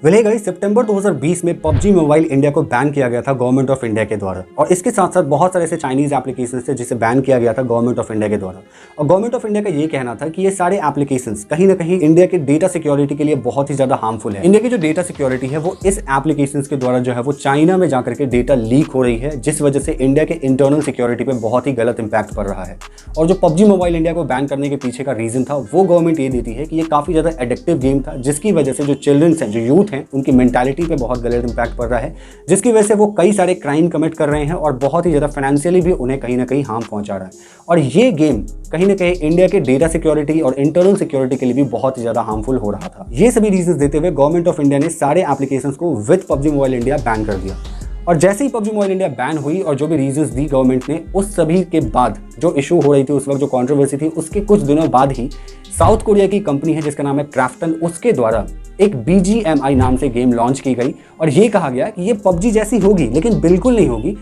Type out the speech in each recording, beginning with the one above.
Guys सितंबर 2020 में PUBG mobile India को ban किया गया था गवर्नमेंट ऑफ इंडिया के द्वारा। और इसके साथ साथ बहुत सारे ऐसे चाइनीज एप्लीकेशंस थे जिसे बैन किया गया था गवर्नमेंट ऑफ इंडिया के द्वारा। और गवर्नमेंट ऑफ इंडिया का ये कहना था कि ये सारे एप्लीकेशंस कहीं ना कहीं इंडिया के डेटा सिक्योरिटी के लिए बहुत ही ज्यादा हार्मफुल है। इंडिया की जो डेटा सिक्योरिटी है वो इस एप्लीकेशंस के द्वारा जो है वो चाइना में जाकर के डेटा लीक हो रही है, जिस वजह से इंडिया के इंटरनल सिक्योरिटी पे बहुत ही गलत इंपैक्ट पड़ रहा है। और जो पबजी मोबाइल इंडिया को बैन करने के पीछे का रीजन था वो गवर्नमेंट ये देती है कि ये काफी ज्यादा एडिक्टिव गेम था, जिसकी वजह से जो चिल्ड्रंस हैं, जो यूथ हैं, उनकी मेंटालिटी पे बहुत गलत इंपैक्ट पड़ रहा है, जिसकी वजह से वो कई सारे क्राइम कमिट कर रहे हैं और बहुत ही ज्यादा फाइनेंशियली भी उन्हें कहीं ना कहीं हार्म पहुंचा रहा है। और ये गेम कहीं ना कहीं इंडिया के डेटा सिक्योरिटी और इंटरनल सिक्योरिटी के लिए भी बहुत ही ज्यादा हार्मफुल हो रहा था। ये सभी रीजंस देते हुए गवर्नमेंट ऑफ इंडिया ने सारे एप्लीकेशंस को with PUBG mobile India ban कर दिया। और जैसे ही पबजी मोबाइल इंडिया बैन हुई और जो भी रीजंस दी गवर्नमेंट ने, उस सभी के बाद जो इशू हो रही थी उस वक्त, जो कंट्रोवर्सी थी, उसके कुछ दिनों बाद ही साउथ कोरिया की कंपनी है जिसका नाम है क्राफ्टन, उसके द्वारा एक BGMI नाम से गेम लॉन्च की गई। और ये कहा गया कि ये पबजी जैसी होगी, लेकिन बिल्कुल नहीं होगी।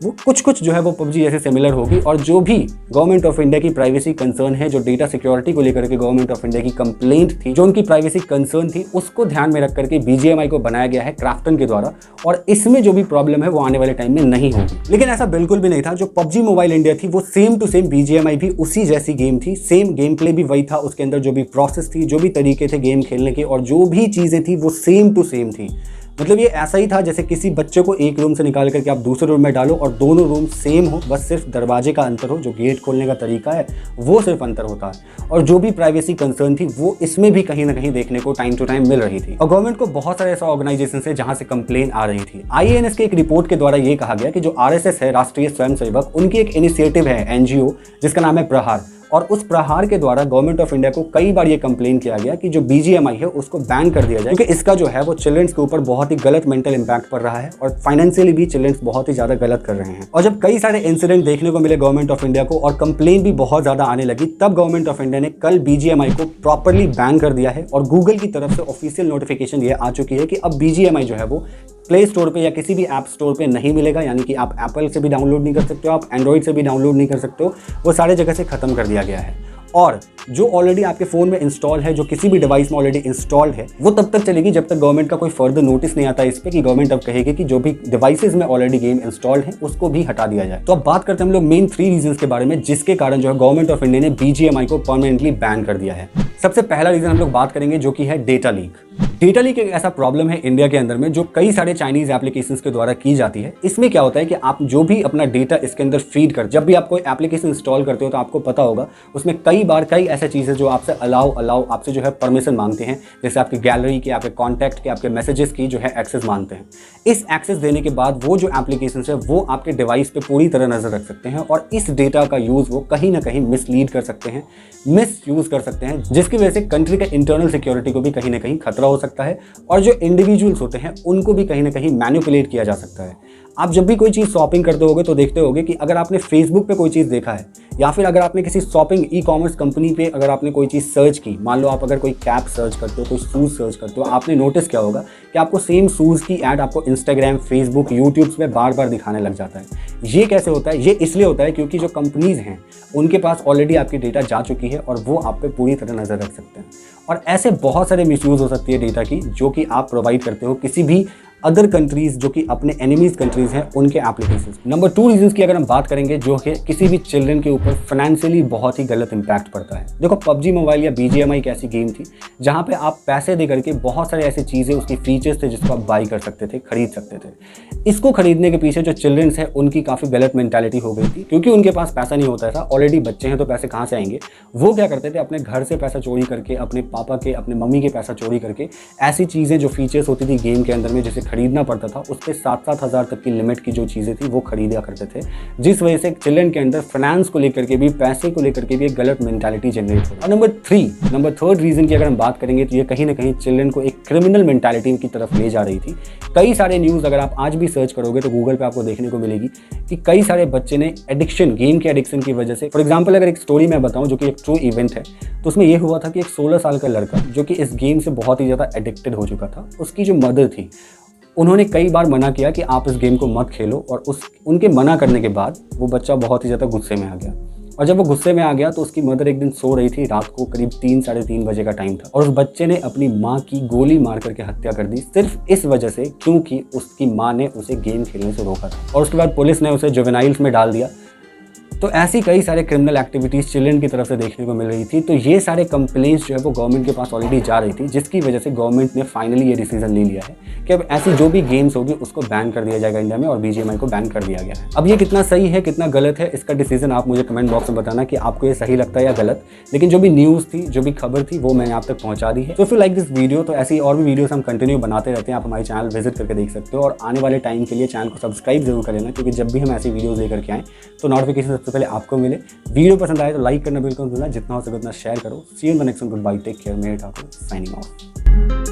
वो कुछ जो है वो पबजी जैसे सिमिलर होगी। और जो भी गवर्नमेंट ऑफ इंडिया की प्राइवेसी कंसर्न है, जो डेटा सिक्योरिटी को लेकर के गवर्नमेंट ऑफ इंडिया की कंप्लेंट थी, जो उनकी प्राइवेसी कंसर्न थी, उसको ध्यान में रख करके BGMI को बनाया गया है क्राफ्टन के द्वारा। और इसमें जो भी प्रॉब्लम है वो आने वाले टाइम में नहीं होगी। लेकिन ऐसा बिल्कुल भी नहीं था। जो पबजी मोबाइल इंडिया थी वो सेम टू सेम BGMI भी उसी जैसी गेम थी, सेम गेम प्ले भी वही था, उसके अंदर जो भी प्रोसेस थी, जो भी तरीके थे गेम खेलने के और जो भी चीज़ें थी वो सेम टू सेम थी। मतलब ये ऐसा ही था जैसे किसी बच्चे को एक रूम से निकाल करके आप दूसरे रूम में डालो और दोनों रूम सेम हो, बस सिर्फ दरवाजे का अंतर हो, जो गेट खोलने का तरीका है वो सिर्फ अंतर होता है। और जो भी प्राइवेसी कंसर्न थी वो इसमें भी कहीं ना कहीं देखने को टाइम टू टाइम मिल रही थी। और गवर्नमेंट को बहुत सारे ऐसा ऑर्गेनाइजेशन है जहां से कंप्लेन आ रही थी। IANS के एक रिपोर्ट के द्वारा ये कहा गया कि जो RSS है, राष्ट्रीय स्वयंसेवक, उनकी एक इनिशिएटिव है, NGO, जिसका नाम है प्रहार। और उस प्रहार के द्वारा गवर्नमेंट ऑफ इंडिया को कई बार ये कंप्लेन किया गया कि जो BGMI है उसको बैन कर दिया जाए, क्योंकि इसका जो है वो चिल्ड्रंस के ऊपर बहुत ही गलत मेंटल इंपैक्ट पड़ रहा है और फाइनेंशियली भी चिल्ड्रंस बहुत ही ज्यादा गलत कर रहे हैं। और जब कई सारे इंसिडेंट देखने को मिले गवर्नमेंट ऑफ इंडिया को और कंप्लेन भी बहुत ज्यादा आने लगी, तब गवर्नमेंट ऑफ इंडिया ने कल BGMI को प्रॉपरली बैन कर दिया है। और गूगल की तरफ से ऑफिशियल नोटिफिकेशन ये आ चुकी है कि अब BGMI जो है वो प्ले स्टोर पे या किसी भी ऐप स्टोर पे नहीं मिलेगा। यानी कि आप एप्पल से भी डाउनलोड नहीं कर सकते हो, आप एंड्रॉइड से भी डाउनलोड नहीं कर सकते हो, वो सारे जगह से खत्म कर दिया गया है। और जो ऑलरेडी आपके फ़ोन में इंस्टॉल है, जो किसी भी डिवाइस में ऑलरेडी इंस्टॉल्ड है, वो तब तक चलेगी जब तक गवर्नमेंट का कोई फर्दर नोटिस नहीं आता इस पे कि गवर्नमेंट अब कहेगी कि जो भी डिवाइसेस में ऑलरेडी गेम इंस्टॉल्ड है उसको भी हटा दिया जाए। तो अब बात करते हैं हम लोग मेन 3 रीजंस के बारे में जिसके कारण जो है गवर्नमेंट ऑफ इंडिया ने BGMI को परमानेंटली बैन कर दिया है। सबसे पहला रीजन हम लोग बात करेंगे जो कि है डेटा लीक। डेटा लीक एक ऐसा प्रॉब्लम है इंडिया के अंदर में जो कई सारे चाइनीज एप्लीकेशंस के द्वारा की जाती है। इसमें क्या होता है कि आप जो भी अपना डेटा इसके अंदर फीड कर, जब भी आप कोई एप्लीकेशन इंस्टॉल करते हो तो आपको पता होगा उसमें कई बार कई ऐसे चीज़ें जो आपसे अलाउ आपसे जो है परमिशन मांगते हैं, जैसे आपकी गैलरी की, आपके कॉन्टैक्ट के, आपके मैसेजेस की जो है एक्सेस मांगते हैं। इस एक्सेस देने के बाद वो जो एप्लीकेशन है वो आपके डिवाइस पे पूरी तरह नजर रख सकते हैं और इस डेटा का यूज़ वो कहीं ना कहीं मिसलीड कर सकते हैं, मिसयूज कर सकते हैं, जिसकी वजह से कंट्री के इंटरनल सिक्योरिटी को भी कहीं ना कहीं खतरा हो सकता है और जो इंडिविजुअल्स होते हैं उनको भी कहीं ना कहीं मैनिपुलेट किया जा सकता है। आप जब भी कोई चीज़ शॉपिंग करते होगे तो देखते होगे कि अगर आपने फेसबुक पे कोई चीज़ देखा है या फिर अगर आपने किसी शॉपिंग ई-कॉमर्स कंपनी पे अगर आपने कोई चीज़ सर्च की, मान लो आप अगर कोई कैप सर्च करते हो, कोई शूज़ सर्च करते हो, आपने नोटिस किया होगा कि आपको सेम शूज़ की ऐड आपको इंस्टाग्राम, फेसबुक, यूट्यूब में बार बार दिखाने लग जाता है। ये कैसे होता है? ये इसलिए होता है क्योंकि जो कंपनीज़ हैं उनके पास ऑलरेडी आपकी डेटा जा चुकी है और वो आप पे पूरी तरह नज़र रख सकते हैं। और ऐसे बहुत सारे मिसयूज़ हो सकती है डेटा की जो कि आप प्रोवाइड करते हो किसी भी अदर कंट्रीज़ जो कि अपने एनिमीज़ कंट्रीज़ हैं उनके एप्लीकेशंस। नंबर 2 रीजंस की अगर हम बात करेंगे जो कि किसी भी चिल्ड्रन के ऊपर फाइनेंशियली बहुत ही गलत इंपैक्ट पड़ता है। देखो, पबजी मोबाइल या BGMI एक ऐसी गेम थी जहाँ पे आप पैसे दे करके बहुत सारे ऐसी चीज़ें, उसकी फीचर्स थे जिसको आप बाई कर सकते थे, खरीद सकते थे। इसको खरीदने के पीछे जो चिल्ड्रंस है उनकी काफ़ी गलत मेंटालिटी हो गई थी, क्योंकि उनके पास पैसा नहीं होता था। ऑलरेडी बच्चे हैं तो पैसे कहाँ से आएंगे? वो क्या करते थे, अपने घर से पैसा चोरी करके, अपने पापा के, अपने मम्मी के पैसा चोरी करके ऐसी चीज़ें जो फीचर्स होती थी गेम के अंदर में जिसे खरीदना पड़ता था, उसके 7-7 हज़ार तक की लिमिट की जो चीज़ें थी वो खरीदा करते थे, जिस वजह से चिल्ड्रन के अंदर फाइनेंस को लेकर के भी, पैसे को लेकर के भी एक गलत मेंटालिटी जनरेट हो। और नंबर थर्ड रीजन की अगर हम बात करेंगे तो ये कहीं ना कहीं चिल्ड्रन को एक क्रिमिनल मेंटालिटी की तरफ ले जा रही थी। कई सारे न्यूज़ अगर आप आज भी सर्च करोगे तो गूगल पे आपको देखने को मिलेगी कि कई सारे बच्चे ने गेम के एडिक्शन की वजह से, फॉर एग्जाम्पल अगर एक स्टोरी मैं बताऊँ जो कि एक ट्रू इवेंट है, तो उसमें यह हुआ था कि एक 16 साल का लड़का जो कि इस गेम से बहुत ही ज़्यादा एडिक्टेड हो चुका था, उसकी जो मदर थी उन्होंने कई बार मना किया कि आप इस गेम को मत खेलो, और उनके मना करने के बाद वो बच्चा बहुत ही ज़्यादा गुस्से में आ गया। और जब वो गुस्से में आ गया तो उसकी मदर एक दिन सो रही थी, रात को करीब 3 साढ़े 3 बजे का टाइम था, और उस बच्चे ने अपनी माँ की गोली मार करके हत्या कर दी, सिर्फ इस वजह से क्योंकि उसकी माँ ने उसे गेम खेलने से रोका था। और उसके बाद पुलिस ने उसे जुवेनाइल्स में डाल दिया। तो ऐसी कई सारे क्रिमिनल एक्टिविटीज़ चिल्ड्रन की तरफ से देखने को मिल रही थी। तो ये सारे कंप्लेंट्स जो है वो गवर्नमेंट के पास ऑलरेडी जा रही थी, जिसकी वजह से गवर्नमेंट ने फाइनली ये डिसीजन ले लिया है कि अब ऐसी जो भी गेम्स होगी उसको बैन कर दिया जाएगा इंडिया में, और BGMI को बैन कर दिया गया है। अब ये कितना सही है कितना गलत है, इसका डिसीजन आप मुझे कमेंट बॉक्स में बताना कि आपको ये सही लगता है या गलत। लेकिन जो भी न्यूज़ थी, जो भी खबर थी, वो मैंने आप तक पहुँचा दी है। तो if you like this video, तो ऐसी और भी वीडियोस हम कंटिन्यू बनाते रहते हैं, आप हमारे चैनल विजिट करके देख सकते हो। और आने वाले टाइम के लिए चैनल को सब्सक्राइब जरूर कर लेना, क्योंकि जब भी हम ऐसी वीडियोज़ लेकर के आएँ तो नोटिफिकेशन सबसे पहले आपको मिले। वीडियो पसंद आए तो लाइक करना बिल्कुल भूलना, जितना हो सके उतना शेयर करो। See you in the next one, good bye, take care, मेरे ठाकुर साइनिंग ऑफ।